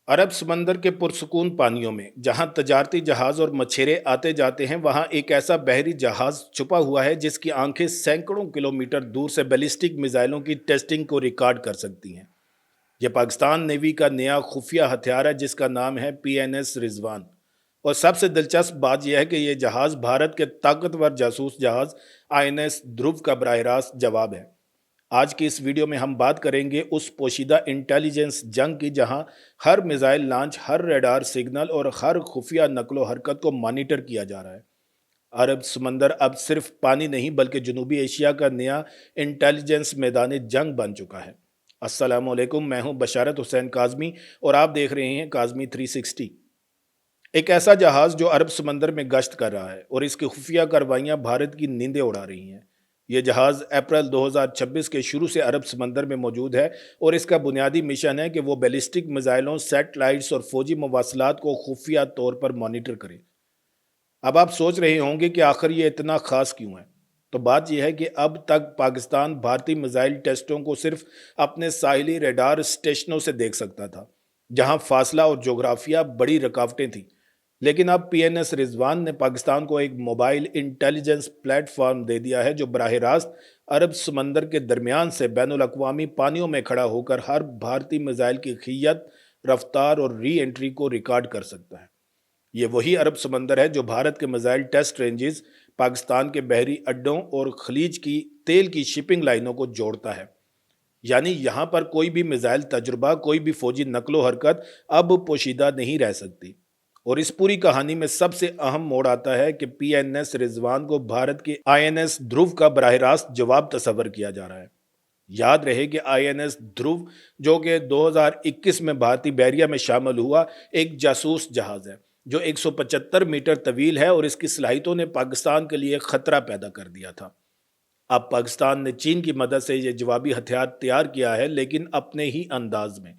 अरब समंदर के पुरसकून पानियों में जहां तजारती जहाज और मछेरे आते जाते हैं, वहां एक ऐसा बहरी जहाज छुपा हुआ है जिसकी आंखें सैकड़ों किलोमीटर दूर से बैलिस्टिक मिसाइलों की टेस्टिंग को रिकॉर्ड कर सकती हैं। यह पाकिस्तान नेवी का नया खुफिया हथियार है जिसका नाम है PNS रिजवान। और सबसे दिलचस्प बात यह है कि यह जहाज भारत के ताकतवर जासूस जहाज INS ध्रुव का बराह रास्त जवाब है। आज की इस वीडियो में हम बात करेंगे उस पोशीदा इंटेलिजेंस जंग की जहां हर मिसाइल लॉन्च, हर रडार सिग्नल और हर खुफिया नकलो हरकत को मॉनिटर किया जा रहा है। अरब समंदर अब सिर्फ पानी नहीं बल्कि जनूबी एशिया का नया इंटेलिजेंस मैदान जंग बन चुका है। अस्सलाम वालेकुम, मैं हूं बशारत हुसैन काजमी और आप देख रहे हैं काजमी 360। एक ऐसा जहाज जो अरब समंदर में गश्त कर रहा है और इसकी खुफिया कार्रवाइयां भारत की नींदें उड़ा रही हैं। यह जहाज अप्रैल 2026 के शुरू से अरब समंदर में मौजूद है और इसका बुनियादी मिशन है कि वो बैलिस्टिक मिसाइलों, सैटेलाइट्स और फौजी मवासलात को खुफिया तौर पर मॉनिटर करे। अब आप सोच रहे होंगे कि आखिर ये इतना खास क्यों है। तो बात यह है कि अब तक पाकिस्तान भारतीय मिसाइल टेस्टों को सिर्फ अपने साहिली रडार स्टेशनों से देख सकता था, जहां फासला और जोग्राफिया बड़ी रुकावटें थी। लेकिन अब PNS रिजवान ने पाकिस्तान को एक मोबाइल इंटेलिजेंस प्लेटफॉर्म दे दिया है जो बराह रास्त अरब समंदर के दरमियान से बैनुल अक़वामी पानियों में खड़ा होकर हर भारतीय मिसाइल की खियत, रफ्तार और री एंट्री को रिकॉर्ड कर सकता है। ये वही अरब समंदर है जो भारत के मिसाइल टेस्ट रेंजेस, पाकिस्तान के बहरी अड्डों और खलीज की तेल की शिपिंग लाइनों को जोड़ता है। यानी यहाँ पर कोई भी मिसाइल तजुर्बा, कोई भी फौजी नकलो हरकत अब पोशीदा नहीं रह सकती। और इस पूरी कहानी में सबसे अहम मोड़ आता है कि PNS रिजवान को भारत के INS ध्रुव का बराह रास्त जवाब तस्वर किया जा रहा है। याद रहे कि INS ध्रुव, जो कि 2021 में भारतीय बहरिया में शामिल हुआ, एक जासूस जहाज है जो 175 मीटर तवील है और इसकी सलाहियतों ने पाकिस्तान के लिए खतरा पैदा कर दिया था। अब पाकिस्तान ने चीन की मदद से यह जवाबी हथियार तैयार किया है, लेकिन अपने ही अंदाज में।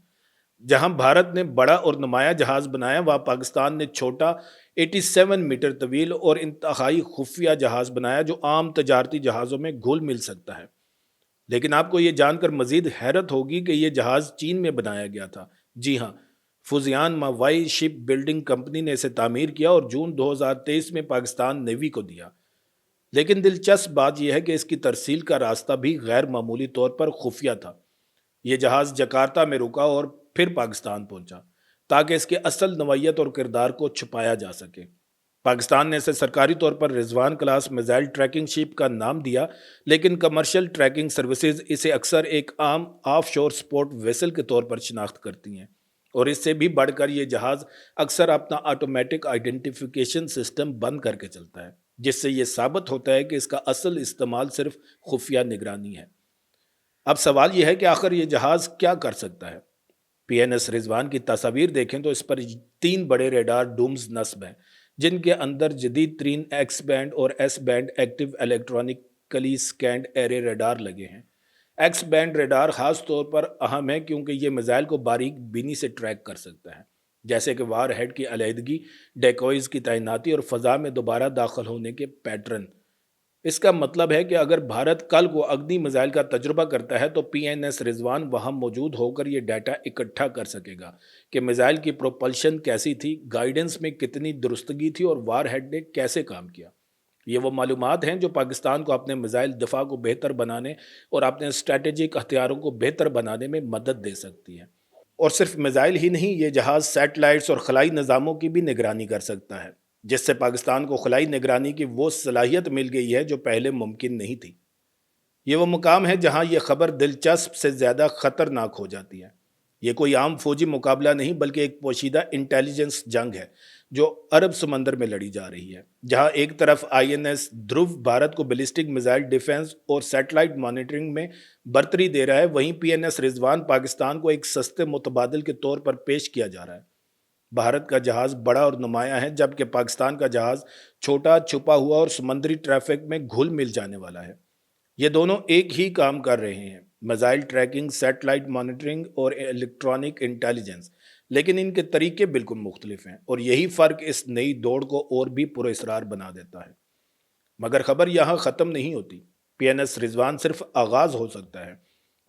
जहां भारत ने बड़ा और नुमाया जहाज बनाया, वहां पाकिस्तान ने छोटा 87 मीटर तवील और इंतहाई खुफिया जहाज बनाया जो आम तजारती जहाज़ों में घुल मिल सकता है। लेकिन आपको ये जानकर मजीद हैरत होगी कि यह जहाज चीन में बनाया गया था। जी हाँ, फुजियान मावाई शिप बिल्डिंग कंपनी ने इसे तामीर किया और जून 2023 में पाकिस्तान नेवी को दिया। लेकिन दिलचस्प बात यह है कि इसकी तरसील का रास्ता भी गैर मामूली तौर पर खुफिया था। ये जहाज जकार्ता में रुका और फिर पाकिस्तान पहुंचा ताकि इसके असल नवैयत और किरदार को छुपाया जा सके। पाकिस्तान ने इसे सरकारी तौर पर Rizwan class missile tracking ship का नाम दिया, लेकिन कमर्शियल ट्रैकिंग सर्विसेज इसे अक्सर एक आम ऑफशोर सपोर्ट वेसल के तौर पर शिनाख्त करती हैं। और इससे भी बढ़कर यह जहाज अक्सर अपना ऑटोमेटिक आइडेंटिफिकेशन सिस्टम बंद करके चलता है, जिससे यह साबित होता है कि इसका असल इस्तेमाल सिर्फ खुफिया निगरानी है। अब सवाल यह है कि आखिर ये जहाज क्या कर सकता है। PNS रिजवान की तस्वीर देखें तो इस पर 3 बड़े रेडार डूम्स नस्ब हैं, जिनके अंदर जदीद तरीन X बैंड और S band active electronically scanned array radar लगे हैं। X बैंड रेडार खास तौर पर अहम है क्योंकि ये मिसाइल को बारीक बीनी से ट्रैक कर सकता है, जैसे कि वार हेड की अलहदगी, डेकोइज की तैनाती और फजा में दोबारा दाखिल होने के पैटर्न। इसका मतलब है कि अगर भारत कल को अग्नि मिसाइल का तजुर्बा करता है तो PNS रिजवान वहां मौजूद होकर ये डाटा इकट्ठा कर सकेगा कि मिसाइल की प्रोपल्शन कैसी थी, गाइडेंस में कितनी दुरुस्तगी थी और वार हेड ने कैसे काम किया। ये वो मालूमात हैं जो पाकिस्तान को अपने मिसाइल दिफा को बेहतर बनाने और अपने स्ट्रेटेजिक हथियारों को बेहतर बनाने में मदद दे सकती है। और सिर्फ मिसाइल ही नहीं, ये जहाज सैटेलाइट्स और खलाई निज़ामों की भी निगरानी कर सकता है, जिससे पाकिस्तान को खलाई निगरानी की वो सलाहियत मिल गई है जो पहले मुमकिन नहीं थी। ये वो मुकाम है जहां ये खबर दिलचस्प से ज़्यादा खतरनाक हो जाती है। ये कोई आम फौजी मुकाबला नहीं बल्कि एक पोशीदा इंटेलिजेंस जंग है जो अरब समंदर में लड़ी जा रही है, जहां एक तरफ INS ध्रुव भारत को बैलिस्टिक मिसाइल डिफेंस और सैटेलाइट मॉनिटरिंग में बरतरी दे रहा है, वहीं PNS रिजवान पाकिस्तान को एक सस्ते मुतबादिल के तौर पर पेश किया जा रहा है। भारत का जहाज बड़ा और नुमाया है, जबकि पाकिस्तान का जहाज छोटा, छुपा हुआ और समुद्री ट्रैफिक में घुल मिल जाने वाला है। ये दोनों एक ही काम कर रहे हैं, मिसाइल ट्रैकिंग, सैटेलाइट मॉनिटरिंग और इलेक्ट्रॉनिक इंटेलिजेंस, लेकिन इनके तरीके बिल्कुल मुख्तलिफ हैं और यही फ़र्क इस नई दौड़ को और भी पुरअसरार बना देता है। मगर खबर यहाँ ख़त्म नहीं होती। PNS रिजवान सिर्फ आगाज़ हो सकता है।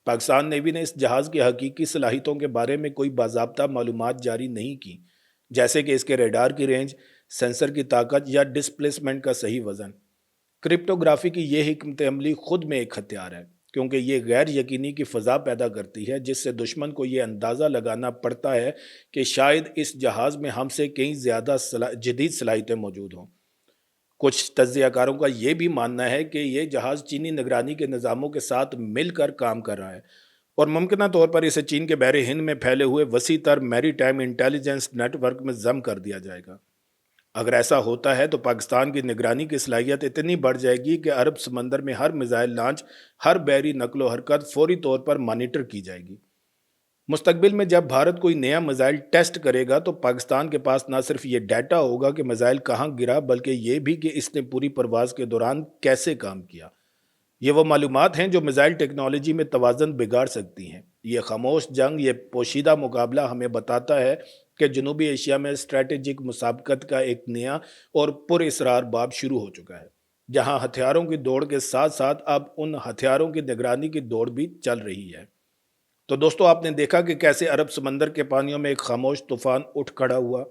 पाकिस्तान नेवी ने इस जहाज़ की हकीकी सलाहियतों के बारे में कोई बाज़ाब्ता मालूमात जारी नहीं की, जैसे कि इसके रेडार की रेंज, सेंसर की ताकत या डिस्प्लेसमेंट का सही वज़न। क्रिप्टोग्राफी की ये हिकमत अमली खुद में एक हथियार है, क्योंकि ये गैर यकीनी की फ़ज़ा पैदा करती है, जिससे दुश्मन को ये अंदाज़ा लगाना पड़ता है कि शायद इस जहाज़ में हमसे कहीं ज़्यादा जदीद सलाहियतें मौजूद हों। कुछ तज्ज़ियाकारों का ये भी मानना है कि ये जहाज़ चीनी निगरानी के निज़ामों के साथ मिलकर काम कर रहा है और मुमकिना तौर पर इसे चीन के बहरे हिंद में फैले हुए वसी तर मैरी टाइम इंटेलिजेंस नेटवर्क में जम कर दिया जाएगा। अगर ऐसा होता है तो पाकिस्तान की निगरानी की सलाहियत इतनी बढ़ जाएगी कि अरब समंदर में हर मिसाइल लॉन्च, हर बहरी नकलो हरकत फौरी तौर पर मॉनिटर की जाएगी। मुस्तकबिल में जब भारत कोई नया मिसाइल टेस्ट करेगा तो पाकिस्तान के पास ना सिर्फ ये डाटा होगा कि मिसाइल कहाँ गिरा, बल्कि ये भी कि इसने पूरी परवाज के दौरान कैसे काम किया। ये वो मालूमात हैं जो मिसाइल टेक्नोलॉजी में तवाज़न बिगाड़ सकती हैं। ये खामोश जंग, ये पोशीदा मुकाबला हमें बताता है कि जनूबी एशिया में स्ट्रैटेजिक मुसाबकत का एक नया और पुरअसरार बाब शुरू हो चुका है, जहां हथियारों की दौड़ के साथ साथ अब उन हथियारों की निगरानी की दौड़ भी चल रही है। तो दोस्तों, आपने देखा कि कैसे अरब समंदर के पानियों में एक खामोश तूफान उठ खड़ा हुआ।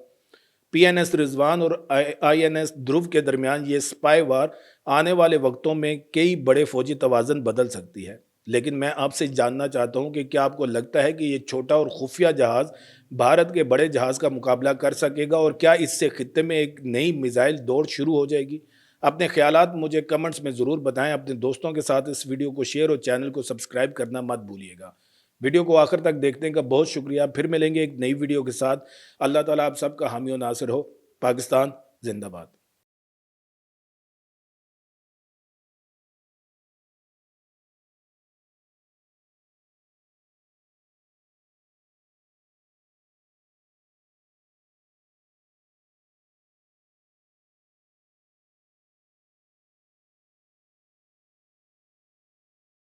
पीएनएस रिजवान और आईएनएस ध्रुव के दरमियान ये स्पाई वार आने वाले वक्तों में कई बड़े फौजी तवाज़न बदल सकती है। लेकिन मैं आपसे जानना चाहता हूं कि क्या आपको लगता है कि ये छोटा और खुफिया जहाज़ भारत के बड़े जहाज़ का मुकाबला कर सकेगा, और क्या इससे खित्ते में एक नई मिसाइल दौड़ शुरू हो जाएगी? अपने ख्यालात मुझे कमेंट्स में ज़रूर बताएं। अपने दोस्तों के साथ इस वीडियो को शेयर और चैनल को सब्सक्राइब करना मत भूलिएगा। वीडियो को आखिर तक देखने का बहुत शुक्रिया। फिर मिलेंगे एक नई वीडियो के साथ। अल्लाह ताला आप सबका हामी और नासिर हो। पाकिस्तान जिंदाबाद।